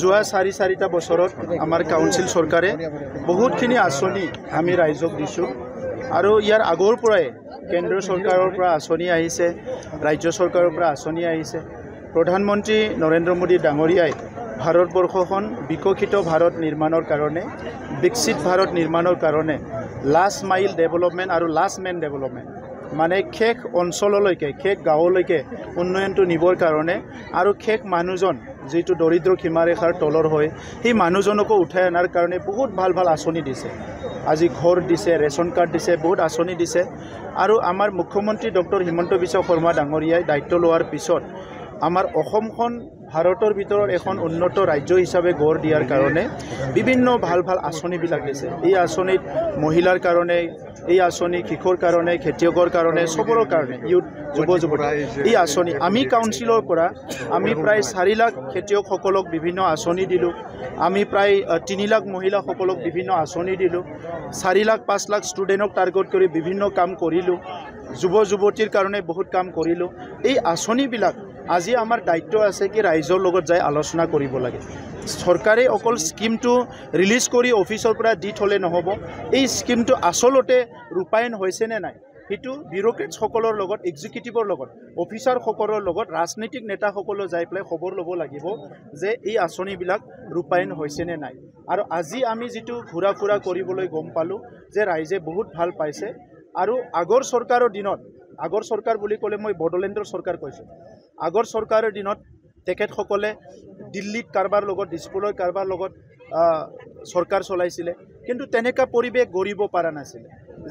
যোৱা 4-4টা বছৰত আমাৰ কাউন্সিল চৰকাৰে বহুতখিনি আঁচনি আমি ৰাইজক দিছোঁ আৰু ইয়াৰ আগৰ পৰাই কেন্দ্ৰীয় চৰকাৰৰ পৰা আঁচনি আহিছে ৰাজ্য চৰকাৰৰ পৰা আঁচনি আহিছে প্ৰধানমন্ত্ৰী নৰেন্দ্ৰ মোদী ডাঙৰীয়াই ভাৰতবৰ্ষখন বিকশিত ভাৰত নিৰ্মাণৰ কাৰণে বিকশিত ভাৰত নিৰ্মাণৰ কাৰণে লাষ্ট মাইল ডেভেলপমেণ্ট আৰু লাষ্ট মেন ডেভেলপমেণ্ট মানে শেষ অঞ্চললৈকে শেষ গাঁৱলৈকে উন্নয়নটো নিবৰ কাৰণে আৰু শেষ মানুহজন যেটো দৰিদ্ৰ সীমাৰেখাৰ তলৰ হয় সেই মানুহজনকো উঠাই আনাৰ কাৰণে বহুত ভাল ভাল আঁচনি দিছে আজি ঘৰ দিছে ৰেচন কাৰ্ড দিছে বহুত আঁচনি দিছে আৰু আমাৰ মুখ্যমন্ত্ৰী ডক্টৰ হিমন্ত বিশ্ব শৰ্মা ডাঙৰীয়াই দায়িত্ব লোৱাৰ পিছত আমাৰ অসমখন ভাৰতৰ ভিতৰত এখন উন্নত ৰাজ্য হিচাপে গঢ় দিয়াৰ কাৰণে বিভিন্ন ভাল ভাল আঁচনিবিলাক দিছে এই আঁচনিত মহিলাৰ কাৰণে এই আঁচনি কিশোৰ কাৰণে খেতিয়কৰ কাৰণে সবৰৰ কাৰণে ইউথ যুৱ যুৱতী এই আঁচনি আমি কাউন্সিলৰ পৰা আমি প্ৰায় 4 লাখ খেতিয়কসকলক বিভিন্ন আঁচনি দিলোঁ আমি প্ৰায় 3 লাখ মহিলাসকলক বিভিন্ন আঁচনি দিলোঁ 4 লাখ 5 লাখ ষ্টুডেণ্টক টাৰ্গেট কৰি বিভিন্ন কাম কৰিলোঁ যুৱ যুৱতীৰ কাৰণে বহুত কাম কৰিলোঁ এই আঁচনিবিলাক আজি আমাৰ দায়িত্ব আছে কি ৰাইজৰ লগত যাই আলোচনা কৰিব লাগে চৰকাৰে অকল স্কিমটো ৰিলিজ কৰি অফিচৰ পৰা দি থলে নহব এই স্কিমটো আসলতে ৰূপায়ণ হৈছে নে নাই হেতু বিউৰোক্ৰেটসকলৰ লগত এক্সিকিউটিভৰ লগত অফিচাৰসকলৰ লগত ৰাজনৈতিক নেতাসকল যাই পেলাই খবৰ ল'ব লাগিব যে এই আঁচনিবিলাক ৰূপায়ণ হৈছে নে নাই আৰু আজি আমি যেটো ঘুৰা ফুৰা কৰিবলৈ গম পালো যে ৰাইজে বহুত ভাল পাইছে আৰু আগৰ চৰকাৰৰ দিনত আগৰ চৰকাৰ বুলি ক'লে মই বড়োলেণ্ডৰ চৰকাৰ কৈছোঁ আগৰ চৰকাৰৰ দিনত তেখেতসকলে দিল্লীত কাৰবাৰ লগত দিছপুৰৰ কাৰবাৰ লগত চৰকাৰ চলাইছিলে কিন্তু তেনেকা পৰিৱেশ গঢ়িব পৰা নাছিল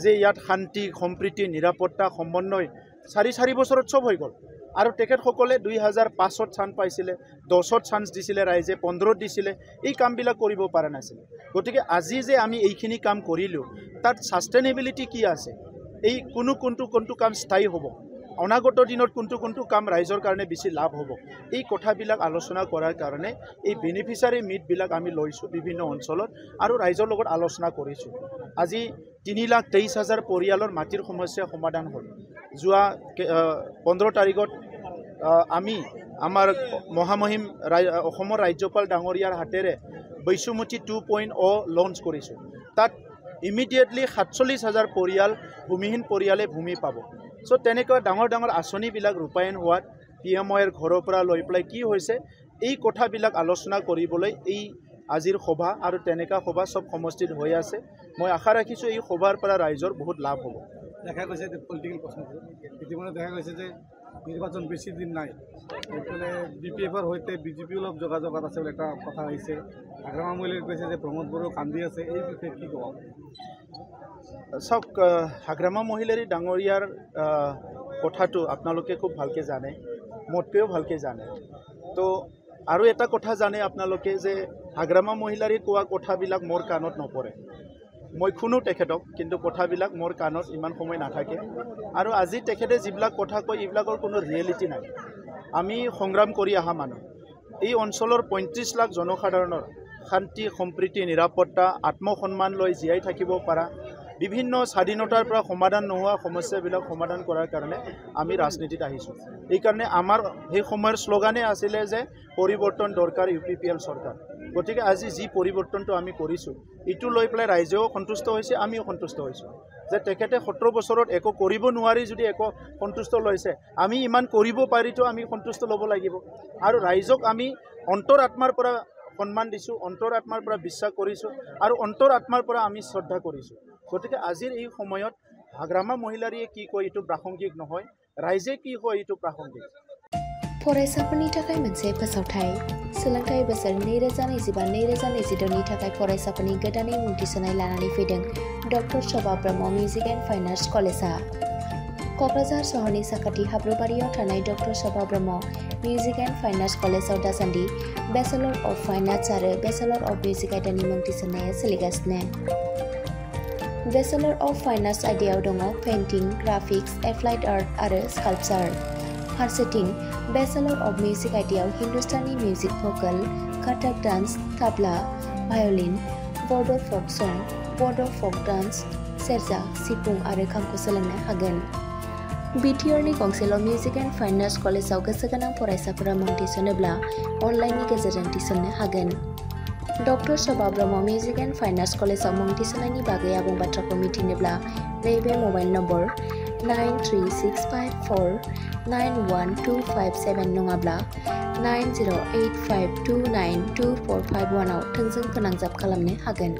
যে ইয়াত শান্তি সম্প্ৰীতি নিৰাপত্তা সমন্বয় 4 বছৰত সব হৈ গ'ল আৰু তেখেতসকলে 2005ত চান্স পাইছিলে 10ত চান্স দিছিলে ৰাইজে 15ত দিছিলে এই কামবিলাক কৰিব পৰা নাছিল গতিকে আজি যে আমি এইখিনি কাম কৰিলোঁ তাত সাস্টেইনেবিলিটি কি আছে এই কোনটো কাম স্থায়ী হ'ব অনাগত দিনত কোনটো কাম ৰাইজৰ কাৰণে বেছি লাভ হ'ব এই কথাবিলাক আলোচনা কৰাৰ কাৰণে এই বেনিফিচিয়াৰী মিটবিলাক আমি লৈছোঁ বিভিন্ন অঞ্চলত আৰু ৰাইজৰ লগত আলোচনা কৰিছোঁ আজি 3,23,000 পৰিয়ালৰ মাটিৰ সমস্যা সমাধান হ'ল যোৱা 15 তাৰিখত আমি আমাৰ মহামহিম অসমৰ ৰাজ্যপাল ডাঙৰীয়াৰ হাতেৰে বৈশুমতি 2.0 লঞ্চ কৰিছোঁ তাত ইমিডিয়েটলি 47,000 পৰিয়াল ভূমিহীন পৰিয়ালে ভূমি পাব সো তেনেকৈ ডাঙৰ আঁচনিবিলাক ৰূপায়ণ হোৱাত পিএমঅ'ৰ ঘৰৰ পৰা লৈ পেলাই কি হৈছে এই কথাবিলাক আলোচনা কৰিবলৈ এই আজিৰ সভা আৰু তেনেকা সভা সব সমষ্টিত হৈ আছে মই আশা ৰাখিছোঁ এই সভাৰ পৰা ৰাইজৰ বহুত লাভ হ'ব দেখা গৈছে যে পলিটিকেল প্ৰশ্ন ইতিমধ্যে দেখা গৈছে যে নিৰ্বাচন বেছি দিন নাই এইফালে বিপিএফৰ সৈতে বিজেপি অলপ যোগাযোগত আছে বুলি এটা কথা হৈছে হাগ্ৰামা মহিলাই কৈছে যে প্ৰমোদ বড়ো কান্দি আছে এই বিষয়ে কি ক'ব চাওক হাগ্ৰামা মহিলাৰী ডাঙৰীয়াৰ কথাটো আপোনালোকে খুব ভালকৈ জানে মোতকৈও ভালকৈ জানে তো আৰু এটা কথা জানে আপোনালোকে যে হাগ্ৰামা মহিলাৰী কোৱা কথাবিলাক মোৰ কাণত নপৰে মই শুনো তেখেতক কিন্তু কথাবিলাক মোৰ কাণত ইমান সময় নাথাকে আৰু আজি তেখেতে যিবিলাক কথা কয় এইবিলাকৰ কোনো ৰিয়েলিটি নাই আমি সংগ্ৰাম কৰি অহা মানুহ এই অঞ্চলৰ 35 লাখ জনসাধাৰণৰ শান্তি সম্প্ৰীতি নিৰাপত্তা আত্মসন্মান লৈ জীয়াই থাকিব পৰা বিভিন্ন স্বাধীনতাৰ পৰা সমাধান নোহোৱা সমস্যাবিলাক সমাধান কৰাৰ কাৰণে আমি ৰাজনীতিত আহিছোঁ এই কাৰণে আমাৰ সেই সময়ৰ শ্লোগানে আছিলে যে পৰিৱৰ্তন দৰকাৰ ইউপিপিএল চৰকাৰ গতিকে আজি যি পৰিৱৰ্তনটো আমি কৰিছোঁ ইটো লৈ পেলাই ৰাইজেও সন্তুষ্ট হৈছে আমিও সন্তুষ্ট হৈছোঁ যে তেখেতে 17 বছৰত একো কৰিব নোৱাৰি যদি একো সন্তুষ্ট লৈছে আমি ইমান কৰিব পাৰিতো আমি সন্তুষ্ট ল'ব লাগিব আৰু ৰাইজক আমি অন্তৰ আত্মাৰ পৰা সন্মান দিছোঁ অন্তৰ আত্মাৰ পৰা বিশ্বাস কৰিছোঁ আৰু অন্তৰ আত্মাৰ পৰা আমি শ্ৰদ্ধা কৰিছোঁ গতিকে আজিৰ এই সময়ত হাগ্ৰামা মহিলাৰীয়ে কি কয় এইটো প্ৰাসংগিক নহয় ৰাইজে কি কয় এইটো প্ৰাসংগিক फरायसाफोरनि थाखाय मोनसे फोसावथाय सोलोंथाइ बोसोर 2025-2026 नि थाखाय फरायसाफोरनि गोदानै मुं थिसननाय लानानै फैदों doctor Shobha Brahma music and fine arts कलेजआ क'क्राझार सहरनि साखाथि हाब्रुबारियाव थानाय doctor Shobha Brahma music and fine arts कलेजआव दासान्दि बेचेलर अफ फाइन आर्ट्स आरो बेचेलर अफ मिउजिक आयदानि मुं थिसननाया सोलिगासिनो बेचेलर अफ फाइन आर्ट्स आयदायाव दङ पेइन्टिं ग्राफिक्स एप्लाइड आर्ट आरो स्काल्पचार फारसेथिं बेचेलर अफ मिउजिक आयदायाव Hindustani music Bhokaal Kathak dance tabla violin बड' फक सं बड' फक डान्स सेरजा सिफुं आरो खामखौ सोलोंनो हागोन बिटिआरनि गंसेल' मिउजिक एन्ड फाइन आर्ट्स कलेजाव गोसो गोनां फरायसाफोरा मुं थिसनोब्ला अनलाइननि गेजेरजों थिसननो हागोन। Doctor Shobha Brahma music and fine arts कलेजाव मुं थिसननायनि बागै आबुं बाथ्राखौ मिथिनोब्ला नैबे मबाइल नम्बर 9365491257 नङाब्ला 9085292451 आव थोंजों फोनांजाब खालामनो हागोन।